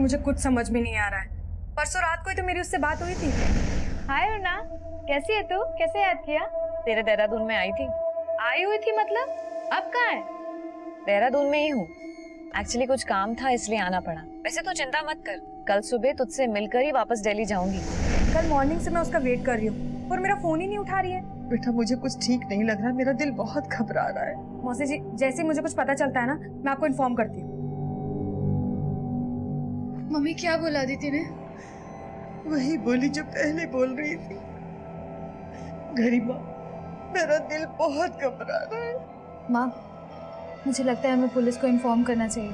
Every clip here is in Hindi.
मुझे कुछ समझ में नहीं आ रहा है। परसों रात को ही तो मेरी उससे बात हुई थी। हाय रुना, कैसी है तू? कैसे याद किया? तेरे देहरादून में आई थी। आई हुई थी मतलब? अब कहाँ है? देहरादून में ही हूँ। एक्चुअली कुछ काम था इसलिए आना पड़ा। वैसे तो चिंता मत कर, कल सुबह तुझसे मिलकर ही वापस दिल्ली जाऊंगी। कल मॉर्निंग से मैं उसका वेट कर रही हूँ और मेरा फोन ही नहीं उठा रही है। बेटा मुझे कुछ ठीक नहीं लग रहा, मेरा दिल बहुत घबरा रहा है। मौसी जी, जैसे ही मुझे कुछ पता चलता है ना, मैं आपको इन्फॉर्म करती हूँ। मम्मी क्या बोला दीदी ने? वही बोली जो पहले बोल रही थी। गरिमा, मेरा दिल बहुत घबरा रहा है। माँ, मुझे लगता है हमें पुलिस को इन्फॉर्म करना चाहिए।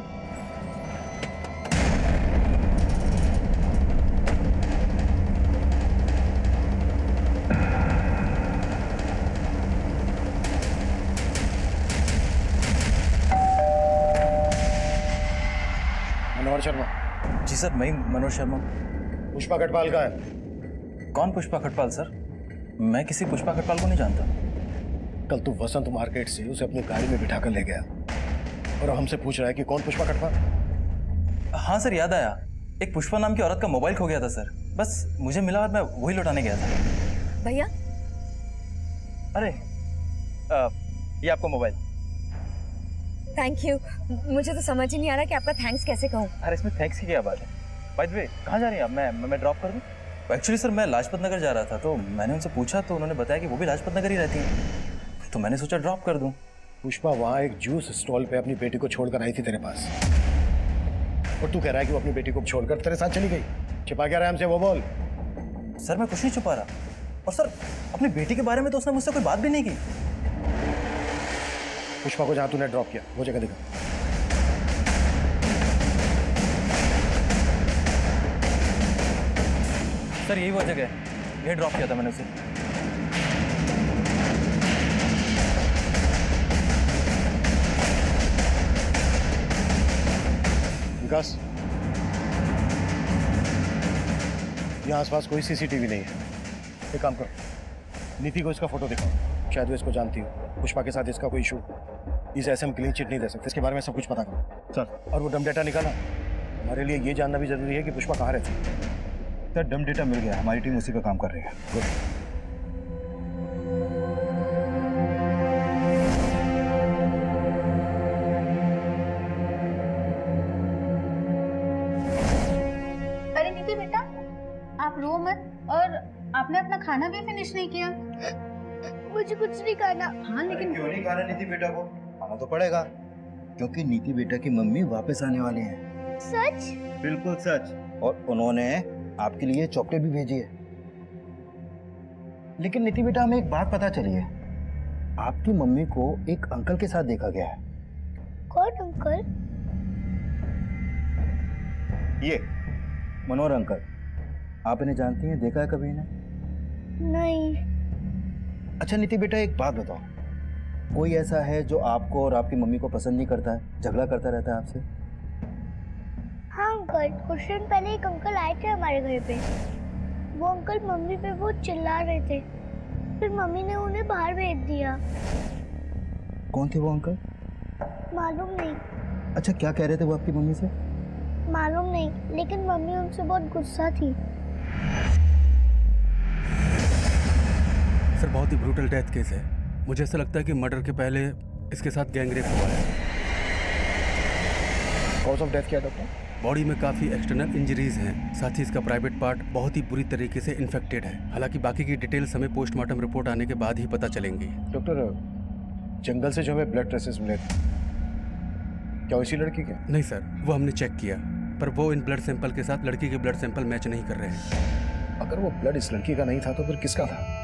मनोहर शर्मा। जी सर, मैं मनोहर शर्मा। पुष्पा खटपाल का है। कौन पुष्पा खटपाल सर? मैं किसी पुष्पा खटपाल को नहीं जानता। कल तू वसंत मार्केट से उसे अपनी गाड़ी में बिठा कर ले गया और हमसे पूछ रहा है कि कौन पुष्पा खटपाल। हाँ सर, याद आया। एक पुष्पा नाम की औरत का मोबाइल खो गया था सर। बस मुझे मिला और मैं वही लौटाने गया था। भैया, अरे ये आपका मोबाइल। Thank you. मुझे तो समझ ही नहीं आ रहा कि आपका थैंक्स कैसे कहूँ। अरे इसमें थैंक्स की क्या बात है? बाय द वे, कहाँ जा रही हैं आप? मैं ड्रॉप कर दूँ? एक्चुअली सर मैं लाजपत नगर जा रहा था, तो मैंने उनसे पूछा तो उन्होंने बताया कि वो भी लाजपत नगर ही रहती हैं, तो मैंने सोचा ड्रॉप कर दूँ। पुष्पा वहाँ एक जूस स्टॉल पे अपनी बेटी को छोड़कर आई थी तेरे पास, और तू कह रहा है कि वो अपनी बेटी को छोड़कर तेरे साथ चली गई। छिपा क्या रहा है हमसे, वो बोल। सर मैं कुछ नहीं छुपा रहा, और सर अपनी बेटी के बारे में तो उसने मुझसे कोई बात भी नहीं की। पुष्पा को जहाँ तूने ड्रॉप किया वो जगह दिखा। सर यही वो जगह है, ये ड्रॉप किया था मैंने उसे। विकास, यहाँ आसपास कोई सीसीटीवी नहीं है। एक काम करो, नीति को इसका फोटो दिखाओ, शायद वो इसको जानती हो। पुष्पा के साथ इसका कोई इशू, इसे ऐसे हम क्लीन चिट नहीं दे सकते। इसके बारे में सब कुछ पता करो सर। और वो डम डेटा निकाला, हमारे लिए ये जानना भी जरूरी है कि पुष्पा कहाँ रहती है। सर डम डेटा मिल गया, हमारी टीम उसी पे काम कर रही है। गुड। अरे नीति बेटा, आप रो मत। और आपने अपना खाना भी फिनिश नहीं किया। मुझे कुछ नहीं खाना। हाँ लेकिन क्यों नहीं खाना नीति बेटा को? खाना तो पड़ेगा, क्योंकि नीति बेटा की मम्मी वापस आने वाली हैं। सच? बिल्कुल सच। और उन्होंने आपके लिए चॉकलेट भी भेजी है। लेकिन नीति बेटा, हमें एक बात पता चली है, आपकी मम्मी को एक अंकल के साथ देखा गया है। कौन अंकल? ये मनोहर अंकल। आप इन्हें जानती हैं? देखा है कभी इन्हें? नहीं। अच्छा नीति बेटा, एक बात बताओ, कोई ऐसा है जो आपको और आपकी मम्मी को पसंद नहीं करता है, झगड़ा करता रहता है आपसे? हाँ अंकल, कुछ दिन पहले एक अंकल आए थे हमारे घर पे। वो अंकल मम्मी पे बहुत चिल्ला रहे थे, फिर मम्मी ने उन्हें बाहर भेज दिया। कौन थे वो अंकल? मालूम नहीं। अच्छा, क्या कह रहे थे वो आपकी मम्मी से? मालूम नहीं, लेकिन मम्मी उनसे बहुत गुस्सा थी। सर बहुत ही ब्रूटल डेथ केस है। मुझे ऐसा लगता है कि मर्डर के पहले इसके साथ गैंगरेप हुआ है। कॉज ऑफ डेथ क्या है डॉक्टर? बॉडी में काफ़ी एक्सटर्नल इंजरीज हैं, साथ ही इसका प्राइवेट पार्ट बहुत ही बुरी तरीके से इन्फेक्टेड है। हालांकि बाकी की डिटेल्स हमें पोस्टमार्टम रिपोर्ट आने के बाद ही पता चलेंगी। डॉक्टर, जंगल से जो हमें ब्लड ट्रेसेस मिले थे, क्या वो इसी लड़की के? नहीं सर, वो हमने चेक किया, पर वो इन ब्लड सैंपल के साथ लड़की के ब्लड सैंपल मैच नहीं कर रहे हैं। अगर वो ब्लड इस लड़की का नहीं था तो फिर किसका था?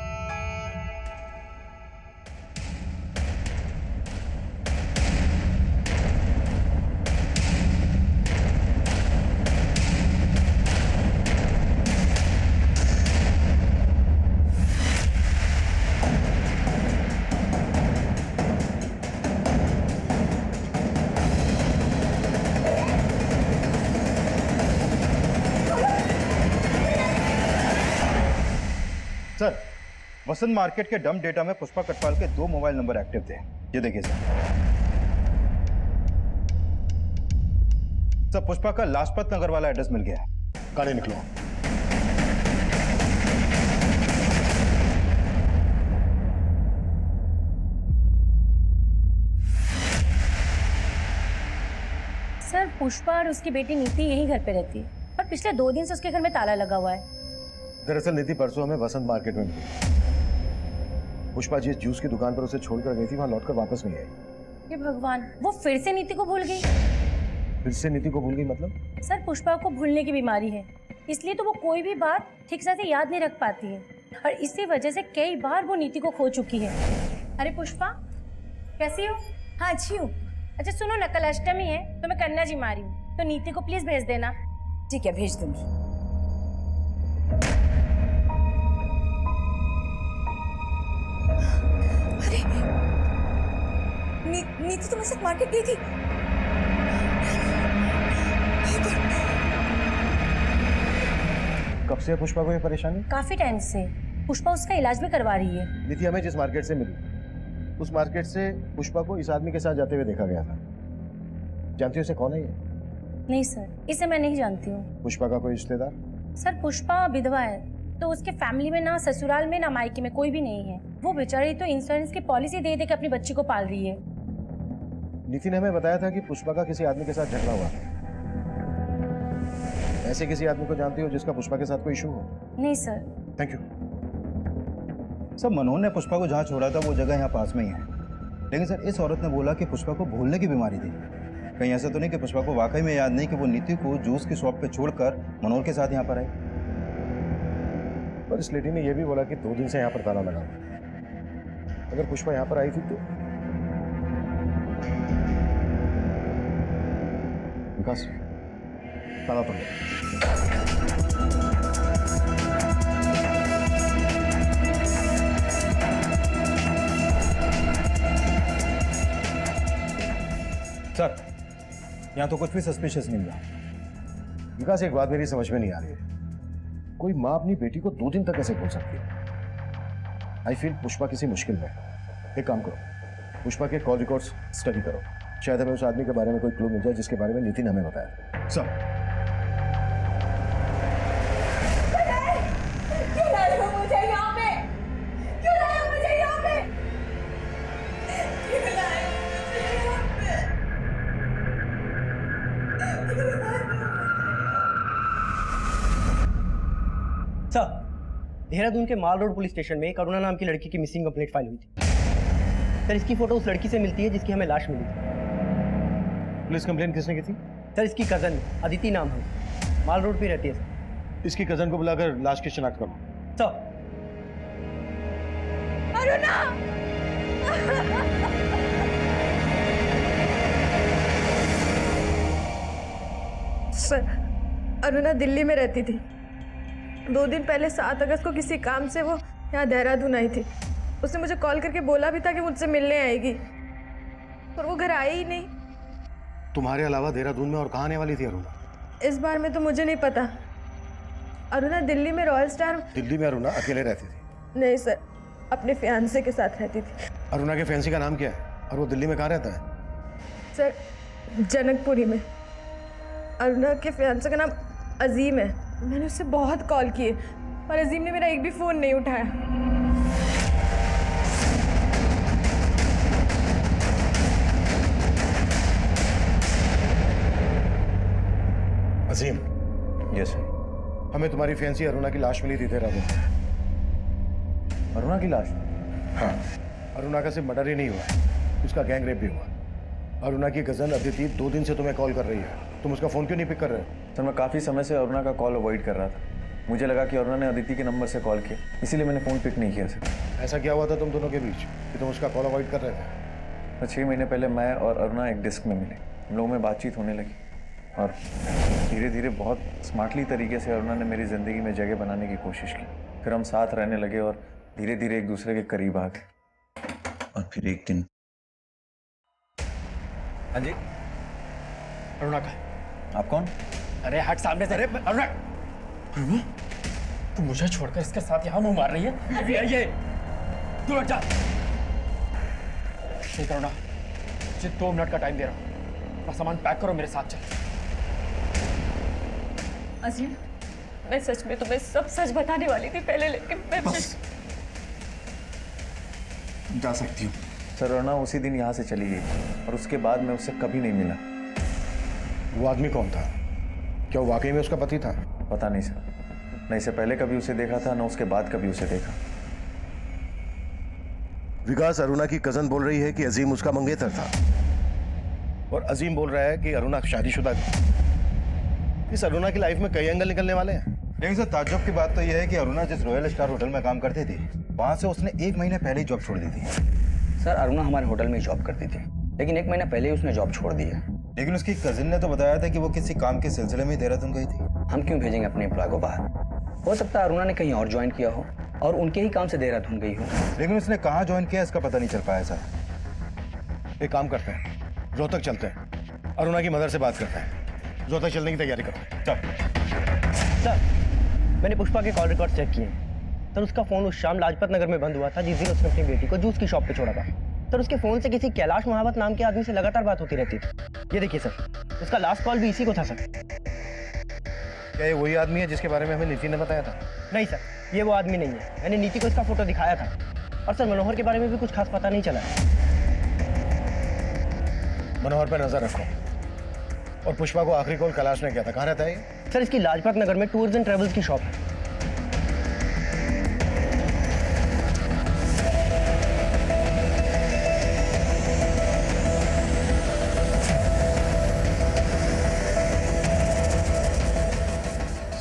सर, वसंत मार्केट के डम डेटा में पुष्पा कटपाल के 2 मोबाइल नंबर एक्टिव थे। ये देखिए सर। सर पुष्पा का लाजपत नगर वाला एड्रेस मिल गया है। गाड़ी निकलो। सर पुष्पा और उसकी बेटी नीति यही घर पे रहती है और पिछले 2 दिन से उसके घर में ताला लगा हुआ है। दरअसल नीति परसों हमें वसंत मार्केट में मिली। पुष्पा जिस जूस की दुकान पर उसे छोड़कर गई थी वहां लौटकर वापस नहीं आई। हे भगवान, वो फिर से नीति को भूल गई। फिर से नीति को भूल गई मतलब? सर पुष्पा को भूलने की बीमारी है, इसलिए तो वो कोई भी बात ठीक से याद नहीं रख पाती है और इसी वजह से कई बार वो नीति को खो चुकी है। अरे पुष्पा, कैसी हो? हाँ अच्छी हूँ। अच्छा सुनो ना, कल अष्टमी है तो मैं कन्या जी मारी हूँ, तो नीति को प्लीज भेज देना। ठीक है, भेज दूंगी। अरे नीति तुम्हारे साथ मार्केट गई थी? कब से है पुष्पा को ये परेशानी? काफी टाइम से। पुष्पा उसका इलाज भी करवा रही है। नीति हमें जिस मार्केट से मिली उस मार्केट से पुष्पा को इस आदमी के साथ जाते हुए देखा गया था। जानती हो इसे कौन है ये? नहीं सर, इसे मैं नहीं जानती हूँ। पुष्पा का कोई रिश्तेदार? सर पुष्पा विधवा है, तो उसके फैमिली में ना ससुराल में ना मायके में कोई भी नहीं है। वो बेचारी तो इंश्योरेंस की पॉलिसी दे दे के अपनी बच्ची को पाल रही है। नीति ने हमें बताया था कि पुष्पा का किसी आदमी के साथ झगड़ा हुआ। ऐसे किसी आदमी को जानती हो जिसका पुष्पा के साथ कोई इशू हो? नहीं सर। Thank you. सर मनोहर ने पुष्पा को जहाँ छोड़ा था वो जगह यहाँ पास में ही है, लेकिन सर इस औरत ने बोला कि पुष्पा को भूलने की बीमारी थी। कहीं ऐसा तो नहीं कि पुष्पा को वाकई में याद नहीं कि वो नीति को जूस की शॉप पे छोड़कर मनोहर के साथ यहाँ पर आई? पर इस लेडी ने यह भी बोला कि 2 दिन से यहाँ पर ताला लगा। अगर पुष्पा यहाँ पर आई थी तो विकास ताला तोड़। सर यहाँ तो कुछ भी सस्पिशियस नहीं हुआ। विकास एक बात मेरी समझ में नहीं आ रही है, कोई माँ अपनी बेटी को 2 दिन तक कैसे भूल सकती है? आई फील पुष्पा किसी मुश्किल में है। एक काम करो, पुष्पा के कॉल रिकॉर्ड्स स्टडी करो, शायद हमें उस आदमी के बारे में कोई क्लू मिल जाए जिसके बारे में नीति ने हमें बताया। सर देहरादून के माल रोड पुलिस स्टेशन में करुणा नाम की लड़की की मिसिंग कंप्लेंट फाइल हुई थी। सर इसकी फोटो उस लड़की से मिलती है जिसकी हमें लाश मिली थी। पुलिस कंप्लेंट किसने की थी? सर इसकी कजन अदिति नाम है, माल रोड पे रहती है सर। इसकी कजन को बुलाकर लाश की शिनाख्त करो। सर सर अरुणा दिल्ली में रहती थी। 2 दिन पहले 7 अगस्त को किसी काम से वो यहाँ देहरादून आई थी। उसने मुझे कॉल करके बोला भी था कि मुझसे मिलने आएगी, पर वो घर आई ही नहीं। तुम्हारे अलावा देहरादून में और कहाँ आने वाली थी अरुणा? इस बार में तो मुझे नहीं पता। अरुणा दिल्ली में रॉयल स्टार। दिल्ली में अरुणा अकेले रहती थी? नहीं सर, अपने फियांसे के साथ रहती थी। अरुणा के फैंसी का नाम क्या है और वो दिल्ली में कहाँ रहता है? सर जनकपुरी में। अरुणा के फियांसे का नाम अजीम है। मैंने उससे बहुत कॉल किए पर अजीम ने मेरा एक भी फोन नहीं उठाया। अजीम। Yes sir. हमें तुम्हारी फैंसी अरुणा की लाश मिली थी देहरादून। अरुणा की लाश? हाँ, अरुणा का सिर्फ मर्डर ही नहीं हुआ, उसका गैंग रेप भी हुआ। अरुणा की कजन अदिति 2 दिन से तुम्हें कॉल कर रही है, तुम उसका फोन क्यों नहीं पिक कर रहे? सर मैं काफ़ी समय से अरुणा का कॉल अवॉइड कर रहा था। मुझे लगा कि अरुणा ने अदिति के नंबर से कॉल किया, इसीलिए मैंने फ़ोन पिक नहीं किया सर। ऐसा क्या हुआ था तुम दोनों के बीच कि तुम उसका कॉल अवॉइड कर रहे थे? तो 6 महीने पहले मैं और अरुणा एक डिस्क में मिले, हम लोगों में बातचीत होने लगी और धीरे धीरे बहुत स्मार्टली तरीके से अरुणा ने मेरी ज़िंदगी में जगह बनाने की कोशिश की। फिर हम साथ रहने लगे और धीरे धीरे एक दूसरे के करीब आ गए। और फिर एक दिन। हाँ जी। अरुणा का? आप कौन? अरे हट सामने से। अरे अरुणा, तू मुझे छोड़कर इसके साथ यहाँ मुंह मार रही है? अभी आइए, तू हट जा। ठीक अरुणा, मुझे 2 मिनट का टाइम दे रहा हूँ। अपना सामान पैक करो, मेरे साथ चल। अजीम, मैं सच में तुम्हें सब सच बताने वाली थी पहले, लेकिन मैं बस जा सकती हूँ। सर अरुणा उसी दिन यहाँ से चली गई और उसके बाद मैं उससे कभी नहीं मिला। वो आदमी कौन था? क्या वो वाकई में उसका पति था? पता नहीं सर, न इससे पहले कभी उसे देखा था, न उसके बाद कभी उसे देखा। विकास, अरुणा की कजन बोल रही है कि अजीम उसका मंगेतर था और अजीम बोल रहा है कि अरुणा शादीशुदा थी। इस अरुणा की लाइफ में कई एंगल निकलने वाले हैं। लेकिन सर ताज्जुब की बात तो यह है कि अरुणा जिस रॉयल स्टार होटल में काम करती थी, वहां से उसने 1 महीने पहले ही जॉब छोड़ दी थी। सर अरुणा हमारे होटल में जॉब करती थी, लेकिन 1 महीना पहले ही उसने जॉब छोड़ दी है। लेकिन उसकी कजिन ने तो बताया था कि वो किसी काम के सिलसिले में देहरादून गई थी। हम क्यों भेजेंगे अपने एम्प्लॉय को बाहर? हो सकता है अरुणा ने कहीं और ज्वाइन किया हो और उनके ही काम से देहरादून गई हो। लेकिन उसने कहाँ ज्वाइन किया इसका पता नहीं चल पाया सर। एक काम करते हैं, रोहतक चलते हैं, अरुणा की मदर से बात करते हैं। रोहतक चलने की तैयारी करो। चल। सर मैंने पुष्पा के कॉल रिकॉर्ड चेक किए। सर उसका फोन उस शाम लाजपत नगर में बंद हुआ था जिस दिन उसने अपनी बेटी को जूस की शॉप पे छोड़ा था। सर उसके फोन से किसी कैलाश महावत नाम के आदमी से लगातार बात होती रहती थी। ये देखिए सर, उसका लास्ट कॉल भी इसी को था सर। क्या ये वही आदमी है जिसके बारे में हमें नीति ने बताया था? नहीं सर, ये वो आदमी नहीं है। मैंने नीति को इसका फोटो दिखाया था और सर मनोहर के बारे में भी कुछ खास पता नहीं चला। मनोहर पर नजर रखो। और पुष्पा को आखिरी कॉल कैलाश ने किया था। कहाँ रहता है ये? सर इसकी लाजपत नगर में टूर्स एंड ट्रेवल्स की शॉप है।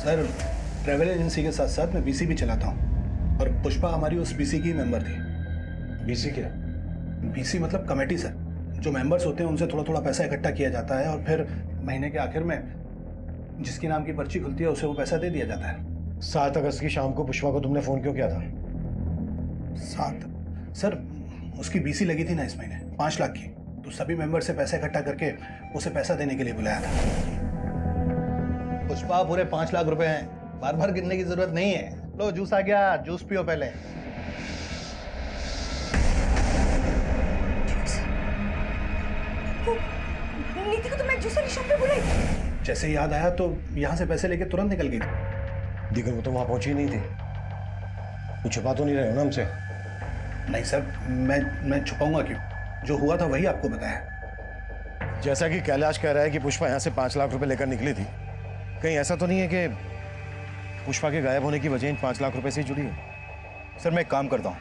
सर ट्रैवल एजेंसी के साथ साथ मैं बीसी भी चलाता हूँ और पुष्पा हमारी उस बीसी की मेंबर थी। बीसी क्या? बीसी मतलब कमेटी सर। जो मेंबर्स होते हैं उनसे थोड़ा थोड़ा पैसा इकट्ठा किया जाता है और फिर महीने के आखिर में जिसकी नाम की पर्ची खुलती है उसे वो पैसा दे दिया जाता है। 7 अगस्त की शाम को पुष्पा को तुमने फोन क्यों किया था? 7 सर उसकी बीसी लगी थी ना इस महीने 5 लाख की, तो सभी मेंबर से पैसा इकट्ठा करके उसे पैसा देने के लिए बुलाया था। पुष्पा पूरे 5 लाख रुपए हैं, बार बार गिनने की जरूरत नहीं है। लो जूस आ गया, जूस पियो पहले। नीति को तो मैं जूस वाली शॉप पे बुलाई। जैसे याद आया तो यहाँ से पैसे लेके तुरंत निकल गई थी। दिगर वो तो वहां पहुंची नहीं थी। कुछ छुपा तो नहीं रहे हो ना हमसे? नहीं सर, मैं छुपाऊंगा क्यों? जो हुआ था वही आपको बताया। जैसा कि कैलाश कह रहा है कि पुष्पा यहाँ से 5 लाख रुपए लेकर निकली थी, कहीं ऐसा तो नहीं है कि पुष्पा के गायब होने की वजह इन 5 लाख रुपए से ही जुड़ी है? सर मैं एक काम करता हूँ,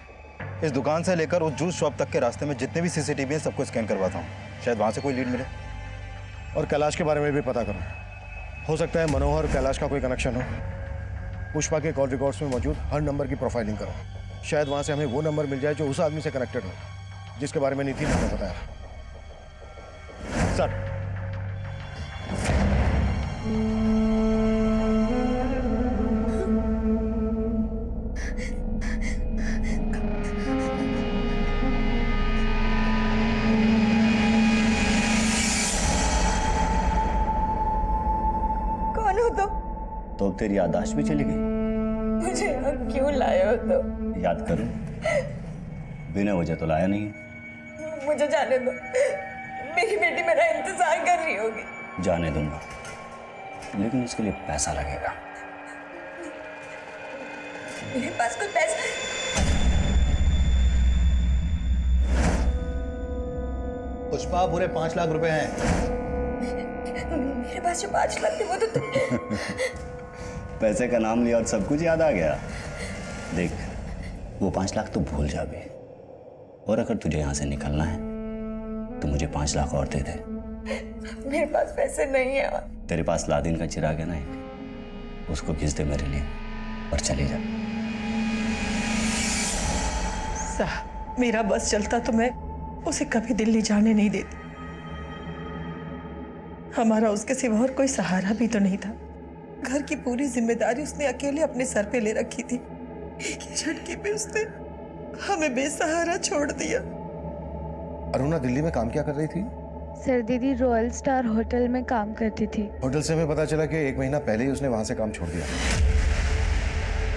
इस दुकान से लेकर उस जूस शॉप तक के रास्ते में जितने भी सीसीटीवी हैं सबको स्कैन करवाता हूँ, शायद वहाँ से कोई लीड मिले। और कैलाश के बारे में भी पता करो। हो सकता है मनोहर और कैलाश का कोई कनेक्शन हो। पुष्पा के कॉल रिकॉर्ड्स में मौजूद हर नंबर की प्रोफाइलिंग करो, शायद वहाँ से हमें वो नंबर मिल जाए जो उस आदमी से कनेक्टेड हो जिसके बारे में नीति ने हमें बताया। सर कौन हो तुम? तो अब तेरी याददाश्त भी चली गई। मुझे यहाँ क्यों लाए हो तुम? याद करूं, बिना वजह तो लाया नहीं। मुझे जाने दो, मेरी बेटी मेरा इंतजार कर रही होगी। जाने दूंगा, लेकिन इसके लिए पैसा लगेगा। मेरे पास कोई पैसा? पुष्पा पूरे 5 लाख रुपए हैं। मेरे पास जो 5 लाख थे वो तो पैसे का नाम लिया और सब कुछ याद आ गया। देख, वो 5 लाख तो भूल जा भी, और अगर तुझे यहाँ से निकलना है तो मुझे 5 लाख और दे दे। मेरे पास पैसे नहीं है। तेरे पास लादिन का चिराग है ना एक, उसको खींच दे मेरे लिए और चले जा। साहब मेरा बस चलता तो मैं उसे कभी दिल्ली जाने नहीं देती। हमारा उसके सिवा और कोई सहारा भी तो नहीं था। घर की पूरी जिम्मेदारी उसने अकेले अपने सर पे ले रखी थी। एक ही झटके में उसने हमें बेसहारा छोड़ दिया। अरुणा दिल्ली में काम क्या कर रही थी? सर दीदी रॉयल स्टार होटल में काम करती थी। होटल से हमें पता चला कि 1 महीना पहले ही उसने वहां से काम छोड़ दिया।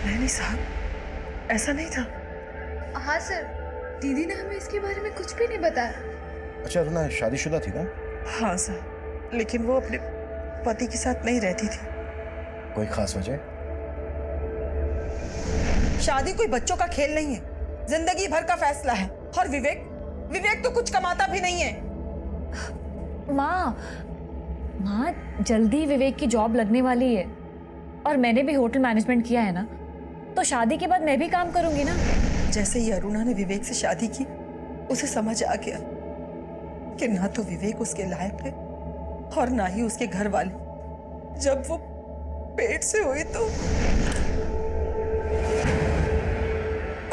नहीं साहब, ऐसा नहीं था। हाँ सर, दीदी ने हमें इसके बारे में कुछ भी नहीं बताया। अच्छा, अरुणा शादीशुदा थी ना? हाँ सर, लेकिन वो अपने पति के साथ नहीं रहती थी। कोई खास वजह? शादी कोई बच्चों का खेल नहीं है, जिंदगी भर का फैसला है। और विवेक तो कुछ कमाता भी नहीं है। माँ जल्दी विवेक की जॉब लगने वाली है और मैंने भी होटल मैनेजमेंट किया है ना, तो शादी के बाद मैं भी काम करूंगी ना। जैसे ही अरुणा ने विवेक से शादी की, उसे समझ आ गया कि ना तो विवेक उसके लायक है और ना ही उसके घर वाले। जब वो पेट से हुई तो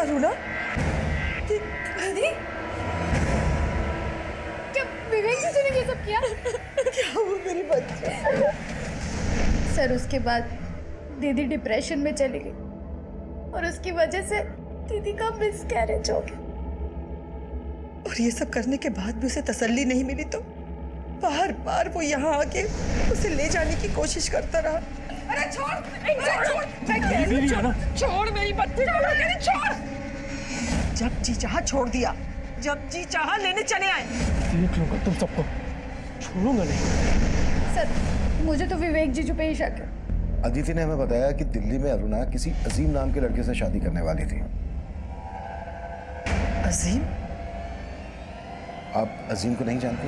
अरुणा दीदी, क्या विवेक जी ने ये सब किया? क्या हुआ मेरी बच्ची? सर उसके बाद दीदी डिप्रेशन में चली गई और उसकी वजह से दीदी का मिसकैरेज हो गया। और ये सब करने के बाद भी उसे तसल्ली नहीं मिली तो बार बार वो यहाँ आके उसे ले जाने की कोशिश करता रहा। अरे छोड़ मेरी बच्ची, छोड़। जब जी चाहा छोड़ दिया, जब जी चाहा लेने चले आए। देख लूंगा तुम सबको, छोड़ूंगा नहीं। सर मुझे तो विवेक जीजू पे ही शक है। अदिति ने हमें बताया कि दिल्ली में अरुणा किसी अजीम नाम के लड़के से शादी करने वाली थी। अजीम? आप अजीम को नहीं जानती?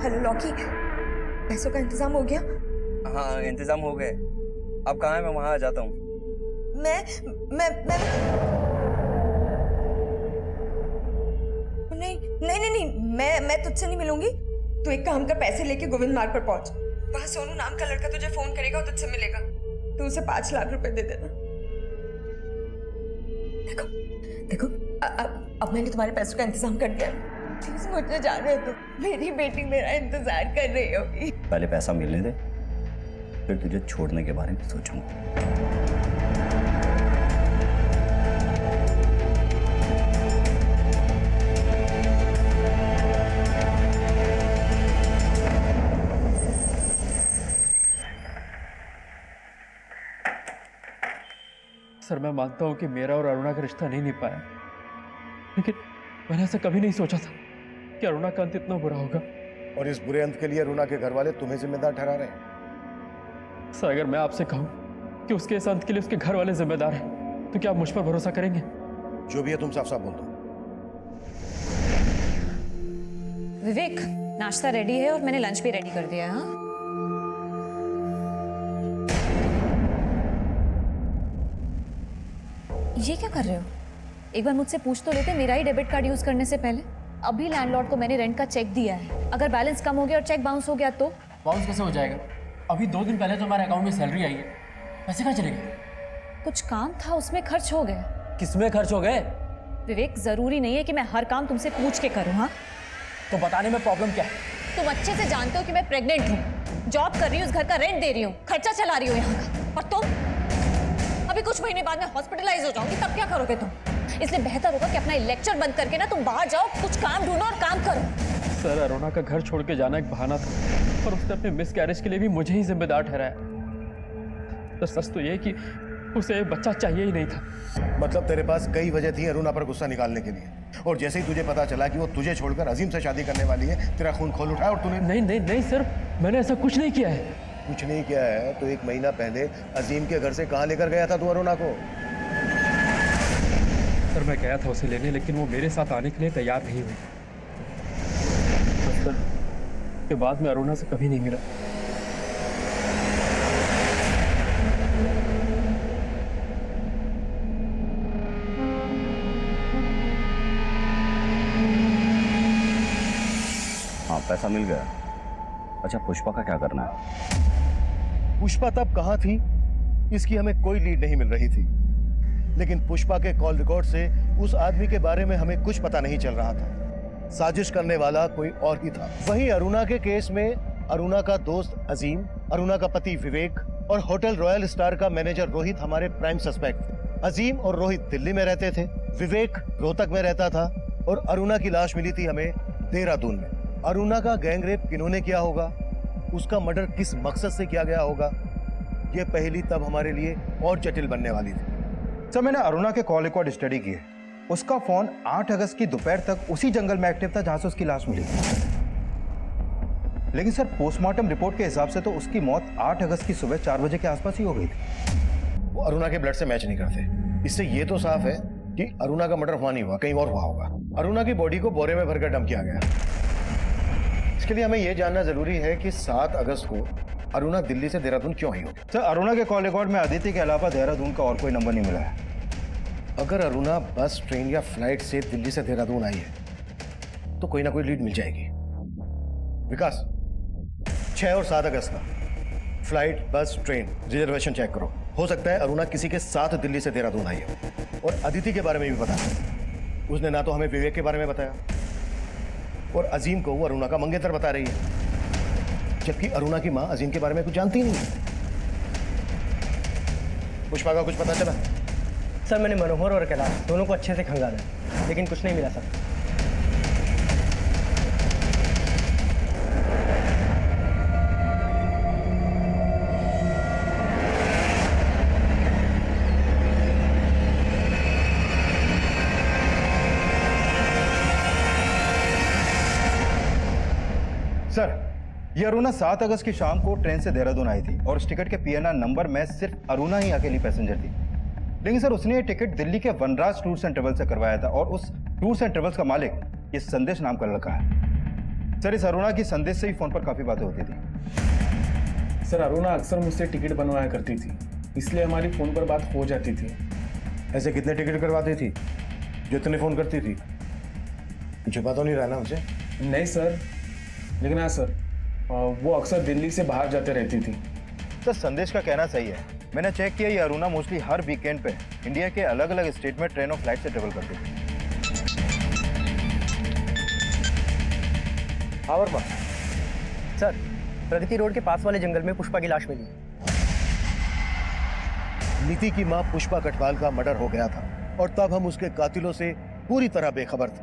हेलो लॉकी, पैसों का इंतजाम हो गया? हाँ इंतजाम हो गए। अब कहाँ है? मैं वहाँ आ जाता हूँ। मैं नहीं, मैं तुझसे नहीं मिलूंगी। तू एक काम कर, पैसे लेके गोविंद मार्ग पर पहुंच। वहां सोनू नाम का लड़का तुझे फोन करेगा और तुझसे मिलेगा। तू उसे 5 लाख रुपए दे देना। देखो अब मैंने तुम्हारे पैसों का इंतजाम कर दिया। प्लीज मुझे जाने दो, मेरी बेटी मेरा इंतजार कर रही होगी। पहले पैसा मिलने दे, फिर तुझे छोड़ने के बारे में सोचूंगा। सर मैं मानता हूँ कि मेरा और अरुणा का रिश्ता नहीं निभ पाया, लेकिन मैंने ऐसा कभी नहीं सोचा था कि अरुणा का अंत इतना बुरा होगा। और इस बुरे अंत के लिए अरुणा के घर वाले तुम्हें जिम्मेदार ठहरा रहे हैं। सर अगर मैं आपसे कहूँ कि उसके इस अंत के लिए उसके घर वाले जिम्मेदार हैं, तो क्या आप मुझ पर भरोसा करेंगे? जो भी है तुम साफ साफ बोल दो। विवेक नाश्ता रेडी है और मैंने लंच भी रेडी कर दिया है। हाँ ये क्या कर रहे हो? एक बार मुझसे पूछ तो लेते मेरा ही डेबिट कार्ड यूज करने से पहले। अभी लैंडलॉर्ड को मैंने रेंट का चेक दिया है, अगर बैलेंस कम हो गया और चेक बाउंस हो गया तो? बाउंस कैसे हो जाएगा? अभी 2 दिन पहले तो हमारे अकाउंट में सैलरी आई है, पैसे कहाँ चले गए? कुछ काम था उसमें खर्च हो गए। किसमें खर्च हो गए? विवेक जरूरी नहीं है कि मैं हर काम तुमसे पूछ के करूँ। हाँ तो बताने में प्रॉब्लम क्या है? तुम अच्छे से जानते हो कि मैं प्रेग्नेंट हूँ, जॉब कर रही हूँ, उस घर का रेंट दे रही हूँ, खर्चा चला रही हूँ यहाँ का, और तुम अभी कुछ महीने बाद में हॉस्पिटलाइज हो जाऊंगी, तब क्या करोगे तुम? इसलिए बेहतर होगा कि अपना लेक्चर बंद करके ना तुम बाहर जाओ, कुछ काम ढूंढो और काम करो। सर अरुणा का घर छोड़ के जाना एक बहाना था और उसने अपने मिसकैरेज के लिए भी मुझे ही जिम्मेदार ठहराया। तो सच तो ये कि उसे बच्चा चाहिए ही नहीं था। मतलब तेरे पास कई वजह थी अरुणा पर गुस्सा निकालने के लिए, और जैसे ही तुझे पता चला कि वो तुझे छोड़कर अजीम से शादी करने वाली है, तेरा खून खोल उठा और तूने... नहीं सर, मैंने ऐसा कुछ नहीं किया है। कुछ नहीं किया है तो 1 महीना पहले अजीम के घर से कहाँ लेकर गया था तू अरुणा को? सर मैं गया था उसे लेने, लेकिन वो मेरे साथ आने के लिए तैयार नहीं हुई। सर के बाद में अरुणा से कभी नहीं मिला। हाँ पैसा मिल गया। अच्छा पुष्पा का क्या करना है? पुष्पा तब कहाँ थी इसकी हमें कोई लीड नहीं मिल रही थी, लेकिन पुष्पा के कॉल रिकॉर्ड से उस आदमी के बारे में हमें कुछ पता नहीं चल रहा था। साजिश करने वाला कोई और ही था। वहीं अरुणा के केस में अरुणा का दोस्त अजीम, अरुणा का पति विवेक और होटल रॉयल स्टार का मैनेजर रोहित हमारे प्राइम सस्पेक्ट थे। अजीम और रोहित दिल्ली में रहते थे, विवेक रोहतक में रहता था और अरुणा की लाश मिली थी हमें देहरादून में। अरुणा का गैंग रेप किन्होंने किया होगा, उसका मर्डर किस मकसद से किया गया होगा, ये पहली तब हमारे लिए और जटिल बनने वाली थी। सर मैंने अरुणा के कॉल रिकॉर्ड स्टडी किए, उसका फोन 8 अगस्त की दोपहर तक उसी जंगल में एक्टिव था जहां से उसकी लाश मिली। लेकिन सर पोस्टमार्टम रिपोर्ट के हिसाब से तो उसकी मौत 8 अगस्त की सुबह 4 बजे के आसपास ही हो गई थी। वो अरुणा के ब्लड से मैच नहीं करते। इससे ये तो साफ है कि अरुणा का मर्डर वहां नहीं हुआ, कहीं और हुआ होगा। अरुणा की बॉडी को बोरे में भरकर डंप किया गया। इसके लिए हमें यह जानना जरूरी है कि 7 अगस्त को अरुणा दिल्ली से देहरादून क्यों आई होगी। सर अरुणा के कॉल रिकॉर्ड में अदिति के अलावा देहरादून का और कोई नंबर नहीं मिला है। अगर अरुणा बस, ट्रेन या फ्लाइट से दिल्ली से देहरादून आई है तो कोई ना कोई लीड मिल जाएगी। विकास, 6 और 7 अगस्त का फ्लाइट, बस, ट्रेन रिजर्वेशन चेक करो। हो सकता है अरुणा किसी के साथ दिल्ली से देहरादून आई है। और अदिति के बारे में भी पता है। उसने ना तो हमें विवेक के बारे में बताया और अजीम को वो अरुणा का मंगेतर बता रही है, जबकि अरुणा की मां अजीम के बारे में कुछ जानती नहीं है। पुष्पा का कुछ पता चला? सर मैंने मनोहर और कैलाश दोनों को अच्छे से खंगाला, लेकिन कुछ नहीं मिला सर। सर ये अरुणा 7 अगस्त की शाम को ट्रेन से देहरादून आई थी और उस टिकट के पीएनआर नंबर में सिर्फ अरुणा ही अकेली पैसेंजर थी। लेकिन सर उसने ये टिकट दिल्ली के वनराज टूर्स एंड ट्रेवल्स से करवाया था और उस टूर्स एंड ट्रेवल्स का मालिक ये संदेश नाम का लड़का है। सर इस अरुणा की संदेश से ही फोन पर काफी बातें होती थी। सर अरुणा अक्सर मुझसे टिकट बनवाया करती थी, इसलिए हमारी फोन पर बात हो जाती थी। ऐसे कितने टिकट करवाती थी जो इतने फोन करती थी? छुपा तो नहीं रहा ना मुझे? नहीं सर, लेकिन हाँ सर, वो अक्सर दिल्ली से बाहर जाते रहती थी। सर संदेश का कहना सही है। मैंने चेक किया ये अरुणा मोस्टली हर वीकेंड पे इंडिया के अलग अलग स्टेट में ट्रेन और फ्लाइट से ट्रेवल करती थी। हाँ वर्मा सर, प्रगति रोड के पास वाले जंगल में पुष्पा की लाश मिली। नीति की मां पुष्पा कटवाल का मर्डर हो गया था और तब हम उसके कातिलों से पूरी तरह बेखबर थे।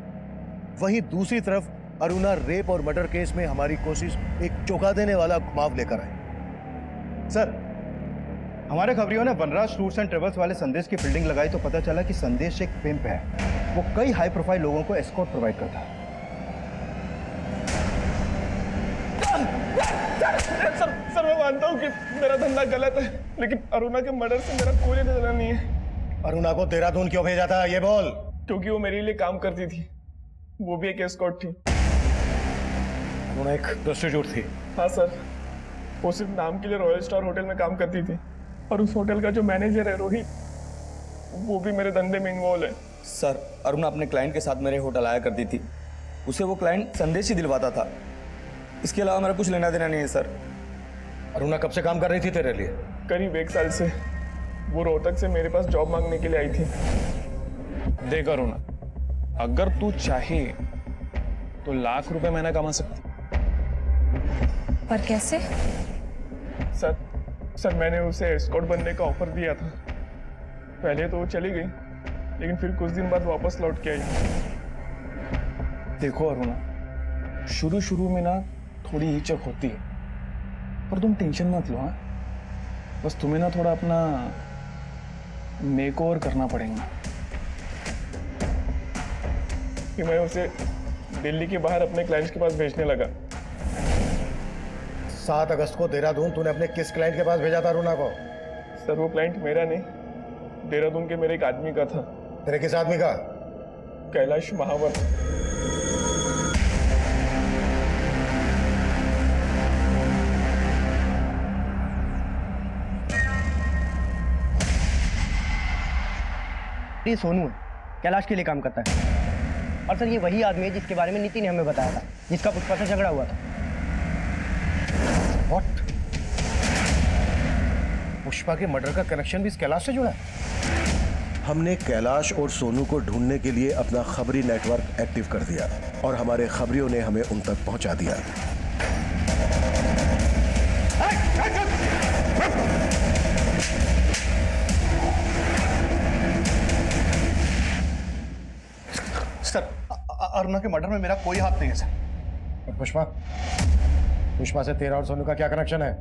वहीं दूसरी तरफ अरुणा रेप और मर्डर केस में हमारी कोशिश एक चौंका देने वाला घुमाव लेकर आई। सर हमारे खबरियों ने वनराज टूर्स एंड ट्रेवल्स वाले संदेश की फील्डिंग लगाई तो पता चला कि संदेश एक पिंप है। वो कई हाई प्रोफाइल लोगों को एस्कॉर्ट प्रोवाइड करता है। सर मैं मानता हूँ कि मेरा धंधा गलत है, लेकिन अरुणा के मर्डर से मेरा कोई लेना नहीं है। अरुणा को देहरादून क्यों भेजा था ये बोल? क्योंकि वो मेरे लिए काम करती थी, वो भी एक एस्कॉर्ट थी। अरुणा एक प्रोस्टिट्यूट थी? हाँ सर, वो सिर्फ नाम के लिए रॉयल स्टार होटल में काम करती थी और उस होटल का जो मैनेजर है रोहित, वो भी मेरे धंधे में इन्वॉल्व है। सर अरुणा अपने क्लाइंट के साथ मेरे होटल आया करती थी, उसे वो क्लाइंट संदेश ही दिलवाता था। इसके अलावा मेरा कुछ लेना देना नहीं है सर। अरुणा कब से काम कर रही थी तेरे लिए? करीब 1 साल से। वो रोहतक से मेरे पास जॉब मांगने के लिए आई थी। देख अरुणा, अगर तू चाहे तो लाख रुपए महीना कमा सकती। पर कैसे? सर मैंने उसे एस्कॉर्ट बनने का ऑफर दिया था। पहले तो वो चली गई, लेकिन फिर कुछ दिन बाद वापस लौट के आई। देखो अरुणा, शुरू में ना थोड़ी हिचक होती है, पर तुम टेंशन मत लो। हाँ, बस तुम्हें ना थोड़ा अपना मेकओवर करना पड़ेगा कि मैं उसे दिल्ली के बाहर अपने क्लाइंट्स के पास भेजने लगा। 7 अगस्त को देहरादून तूने अपने किस क्लाइंट के पास भेजा था अरुणा को? सर वो क्लाइंट मेरा नहीं, देहरादून के मेरे एक आदमी का था। तेरे किस आदमी का? कैलाश महावर। ये सोनू है, कैलाश के लिए काम करता है। और सर ये वही आदमी है जिसके बारे में नीति ने हमें बताया था, जिसका पुष्पा से झगड़ा हुआ था। What? पुष्पा के मर्डर का कनेक्शन भी इस कैलाश से जुड़ा है? हमने कैलाश और सोनू को ढूंढने के लिए अपना खबरी नेटवर्क एक्टिव कर दिया और हमारे खबरियों ने हमें उन तक पहुंचा दिया। सर अरुणा के मर्डर में मेरा कोई हाथ नहीं है सर। और पुष्पा से तेरा और सोनू का क्या कनेक्शन है?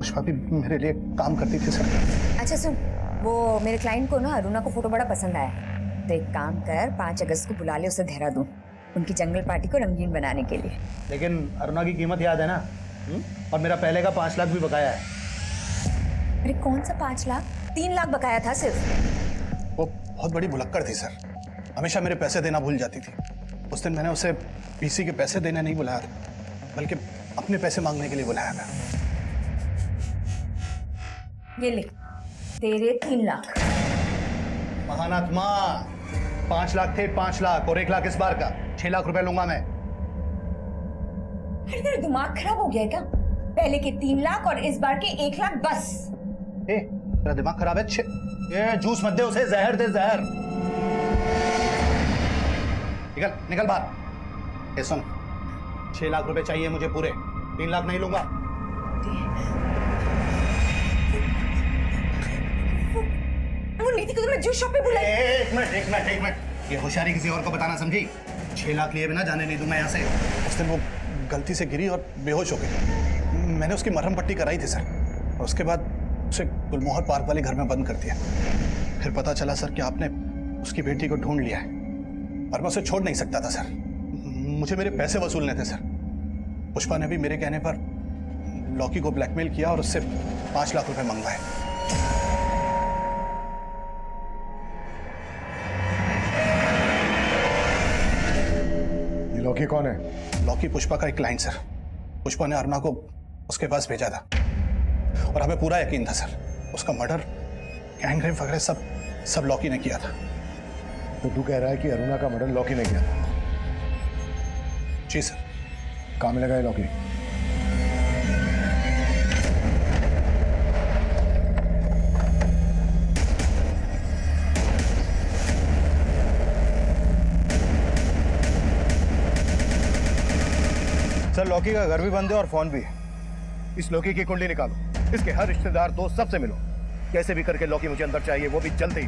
पुष्पा भी मेरे लिए काम करती थी सर। अच्छा सुन, वो मेरे क्लाइंट को ना अरुणा को फोटो बड़ा पसंद आया, तो एक काम कर 5 अगस्त को बुला ले उसे देहरादून उनकी जंगल पार्टी को रंगीन बनाने के लिए। लेकिन अरुणा की कीमत याद है ना? और मेरा पहले का 5 लाख भी बकाया है। अरे कौन सा 5 लाख? 3 लाख बकाया था सिर्फ। वो बहुत बड़ी भुलक्कड़ थी सर, हमेशा मेरे पैसे देना भूल जाती थी। उस दिन मैंने उसे बीसी के पैसे देने नहीं बुलाया था, बल्कि अपने पैसे मांगने के लिए बुलाया था। ये ले तेरे 3 लाख। महानात्मा 5 लाख थे, 5 लाख और 1 लाख इस बार का 6 लाख रुपए लूंगा मैं। अरे तेरा दिमाग खराब हो गया है क्या? पहले के 3 लाख और इस बार के 1 लाख बस। तेरा दिमाग खराब है? ये जूस मत दे उसे, जहर दे जहर। निकल निकल बाहर। ये सुन, 6 लाख रुपए चाहिए मुझे पूरे, 3 लाख नहीं लूंगा। वो नीति को तो मैं जूस शॉप पे बुलाई। एक मिनट, ये होशियारी किसी और को बताना समझी? 6 लाख लिए बिना जाने नहीं दूंगा यहाँ से। उस दिन वो गलती से गिरी और बेहोश हो गई। मैंने उसकी मरहम पट्टी कराई थी सर, और उसके बाद उसे गुलमोहर पार्क वाले घर में बंद कर दिया। फिर पता चला सर कि आपने उसकी बेटी को ढूंढ लिया है, और मैं उसे छोड़ नहीं सकता था सर। मुझे मेरे पैसे वसूलने थे सर। पुष्पा ने भी मेरे कहने पर लॉकी को ब्लैकमेल किया और उससे 5 लाख रुपए मंगवाए। ये लॉकी कौन है? लॉकी पुष्पा का एक क्लाइंट सर। पुष्पा ने अरुणा को उसके पास भेजा था, और हमें पूरा यकीन था सर उसका मर्डर, गैंगरेप वगैरह सब लॉकी ने किया था। तो तू कह रहा है कि अरुणा का मर्डर लॉकी ने किया था? जी सर। कहाँ मिलेगा ये लॉकी? सर लॉकी का घर भी बंद है और फोन भी। इस लॉकी की कुंडली निकालो, इसके हर रिश्तेदार दोस्त सबसे मिलो, कैसे भी करके लॉकी मुझे अंदर चाहिए, वो भी जल्द ही।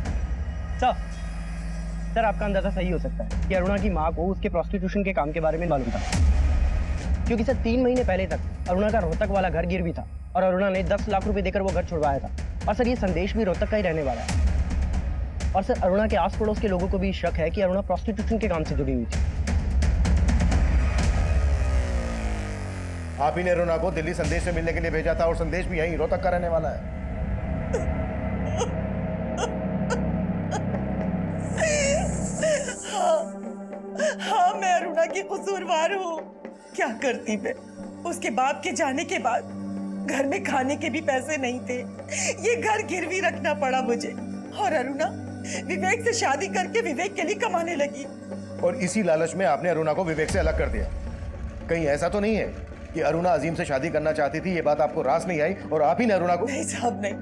सर आपका अंदाजा सही हो सकता है कि अरुणा की माँ को उसके प्रोस्टिट्यूशन के काम के बारे में मालूम था, क्योंकि सर 3 महीने पहले तक अरुणा का रोहतक वाला घर गिर भी था और अरुणा ने 10 लाख रुपए देकर वो घर छुड़वाया था। और सर ये संदेश भी रोहतक का ही रहने वाला है। और सर अरुणा के आस पड़ोस के लोगों को भी शक है कि अरुणा प्रोस्टिट्यूशन के काम से जुड़ी हुई थी। आप ही ने अरुणा को दिल्ली संदेश से मिलने के लिए भेजा था, और संदेश भी यहीं रोहतक का रहने वाला है। हाँ मैं अरुणा की कसूरवार हूँ। क्या करती मैं? उसके बाप के जाने के बाद घर में खाने के भी पैसे नहीं थे, ये घर गिरवी रखना पड़ा मुझे। और अरुणा विवेक से शादी करके विवेक के लिए कमाने लगी, और इसी लालच में आपने अरुणा को विवेक से अलग कर दिया। कहीं ऐसा तो नहीं है कि अरुणा अजीम से शादी करना चाहती थी, ये बात आपको रास नहीं आई और आप ही ने अरुणा को? नहीं साहब नहीं,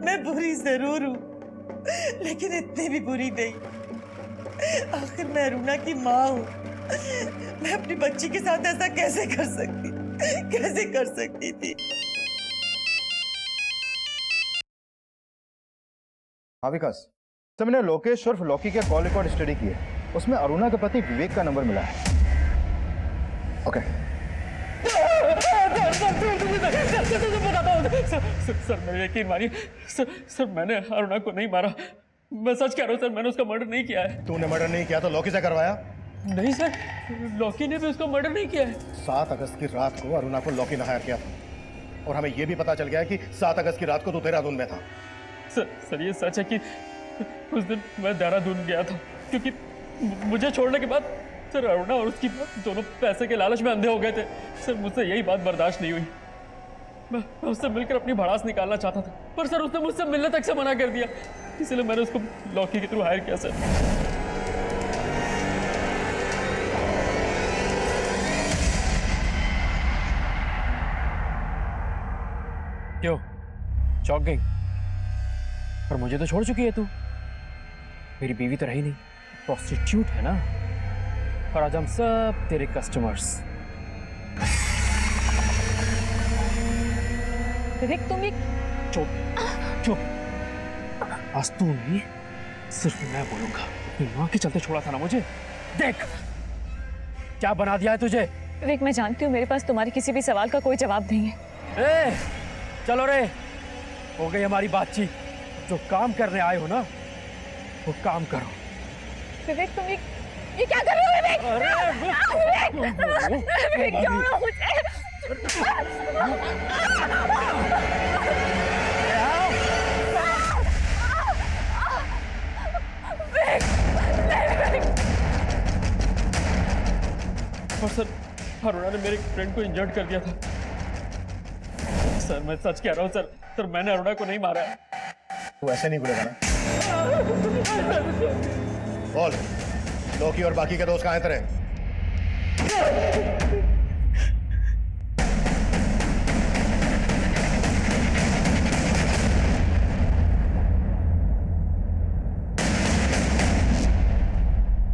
मैं बुरी जरूर हूँ, लेकिन इतनी भी बुरी नहीं। आखिर मैं अरुणा की माँ हूँ, मैं अपनी बच्ची के साथ ऐसा कैसे कर सकती थी? हाँ विकास, तो मैंने लोकेश उर्फ लॉकी के कॉल रिकॉर्ड स्टडी किए, उसमें अरुणा के पति विवेक का नंबर मिला है। ओके सर मेरे यकीन मानिए सर मैंने अरुणा को नहीं मारा, मैं सच कह रहा हूँ सर, मैंने उसका मर्डर नहीं किया है। तूने मर्डर नहीं किया तो लॉकी से करवाया? नहीं सर, लॉकी ने भी उसका मर्डर नहीं किया है। 7 अगस्त की रात को अरुणा को लॉकी ने हायर किया था, और हमें यह भी पता चल गया कि 7 अगस्त की रात को तू देहरादून में था। सर ये सच है कि उस दिन मैं देहरादून गया था, क्योंकि मुझे छोड़ने के बाद सर अरुणा और उसकी दोनों पैसे के लालच में अंधे हो गए थे। सर मुझसे यही बात बर्दाश्त नहीं हुई, मैं उससे मिलकर अपनी भड़ास निकालना चाहता था, पर सर उसने मुझसे मिलने तक से मना कर दिया, इसलिए मैंने उसको लॉकी के थ्रू हायर किया सर। क्यों चौंक गई? पर मुझे तो छोड़ चुकी है तू, मेरी बीवी तो रही नहीं, प्रोस्टिट्यूट है ना, और आज हम सब तेरे कस्टमर्स। विवेक तुम एक चुप, आज तू नहीं सिर्फ मैं बोलूंगा। अपनी माँ के चलते छोड़ा था ना मुझे, देख क्या बना दिया है तुझे। विवेक मैं जानती हूँ मेरे पास तुम्हारे किसी भी सवाल का कोई जवाब नहीं है। चलो रे, हो गई हमारी बातचीत। जो काम करने आए हो ना, वो काम करो। विवेक तुम ये क्या कर रहे हो विवेक? विवेक छोड़ो मुझे। और सर, अरुणा ने मेरे फ्रेंड को इंजर्ड कर दिया था। सर मैं सच कह रहा हूँ सर, मैंने अरुणा को नहीं मारा है। तू ऐसे नहीं बोलेगा ना। बोल, लोकी और बाकी के दोस्त कहाँ हैं तेरे?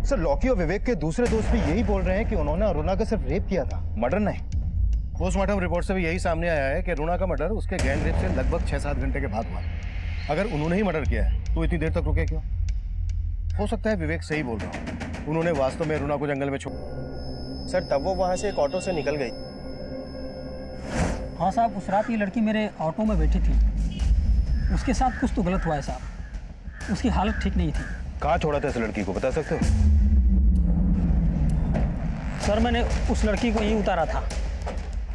सर लॉकी और विवेक के दूसरे दोस्त भी यही बोल रहे हैं कि उन्होंने अरुणा का सिर्फ रेप किया था, मर्डर नहीं। पोस्टमार्टम रिपोर्ट से भी यही सामने आया है कि अरुणा का मर्डर उसके गैंग रेप से लगभग 6-7 घंटे के बाद हुआ। अगर उन्होंने ही मर्डर किया है तो इतनी देर तक रुके क्यों? हो सकता है विवेक सही बोल रहा हो, उन्होंने वास्तव में अरुणा को जंगल में छोड़। सर तब वो वहाँ से एक ऑटो से निकल गई। हाँ साहब, उस रात ये लड़की मेरे ऑटो में बैठी थी। उसके साथ कुछ तो गलत हुआ है साहब, उसकी हालत ठीक नहीं थी। कहाँ छोड़ा था इस लड़की को, बता सकते हो? सर मैंने उस लड़की को यहीं उतारा था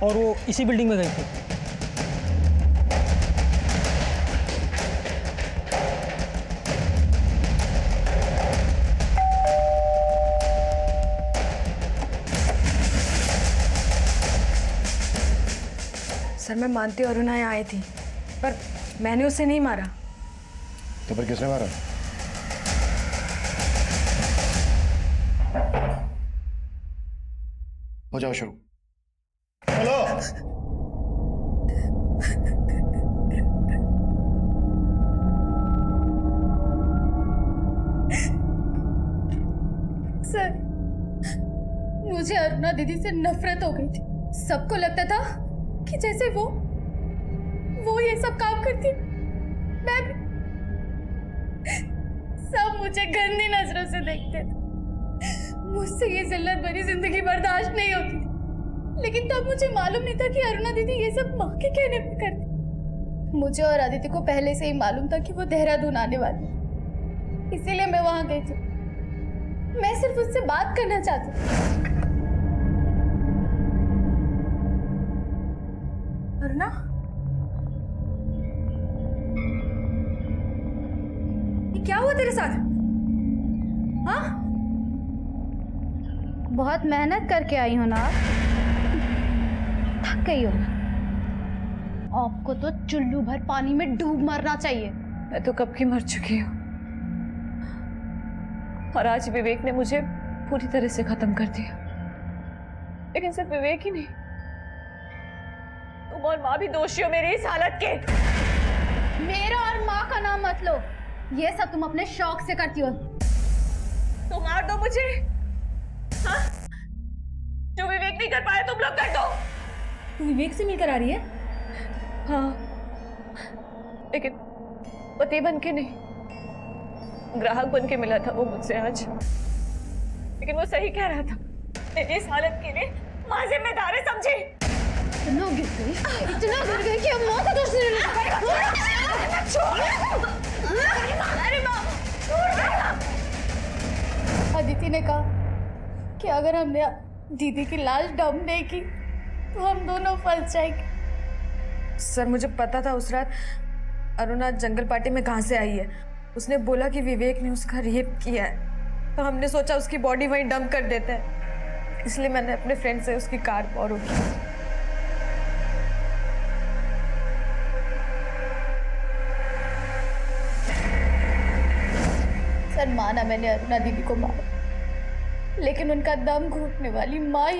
और वो इसी बिल्डिंग में गई थी। सर मैं मानती हूँ अरुणा यहाँ आई थी, पर मैंने उसे नहीं मारा। तो फिर किसने मारा? हो जाओ शुरू। चलो। सर मुझे अरुणा दीदी से नफरत हो गई थी। सबको लगता था कि जैसे वो ये सब काम करती है। मैं भी। सब मुझे गंदी नजरों से देखते थे। मुझसे ये जिल्लत भरी जिंदगी बर्दाश्त नहीं होती थी। लेकिन तब मुझे मालूम नहीं था कि अरुणा दीदी ये सब माँ के कहने पे करती। मुझे और आदित्य को पहले से ही मालूम था कि वो देहरादून आने वाली है, इसीलिए मैं वहां गई थी। मैं सिर्फ उससे बात करना चाहती थी। अरुणा, ये क्या हुआ तेरे साथ? हाँ? बहुत मेहनत करके आई हो ना आप? थक गई हो? आपको तो चुल्लू भर पानी में डूब मरना चाहिए। मैं तो कब की मर चुकी हूँ और आज विवेक ने मुझे पूरी तरह से खत्म कर दिया। लेकिन सिर्फ विवेक ही नहीं, तुम और माँ भी दोषी हो मेरी इस हालत के। मेरा और माँ का नाम मत लो, ये सब तुम अपने शौक से करती हो। तो मार दो मुझे, हाँ? जो विवेक नहीं कर पाया तुम लोग कर दो। तू विवेक से मिलकर आ रही है? हाँ, लेकिन पति बन के नहीं, ग्राहक बन के मिला था वो मुझसे आज। लेकिन वो सही कह रहा था, मेरी इस हालत के लिए माँ जिम्मेदार है, समझी? इतना गिर गई कि अब माँ का दोष नहीं लगा। अरे माँ, अदिति ने कहा कि अगर हमने दीदी की लाश डंप नहीं की तो हम दोनों फंस जाएंगे। सर मुझे पता था उस रात अरुणा जंगल पार्टी में कहाँ से आई है। उसने बोला कि विवेक ने उसका रेप किया है, तो हमने सोचा उसकी बॉडी वहीं डंप कर देते हैं। इसलिए मैंने अपने फ्रेंड से उसकी कार बोरो की। सर माना मैंने अरुणा दीदी को मारा, लेकिन उनका दम घुटने वाली माँ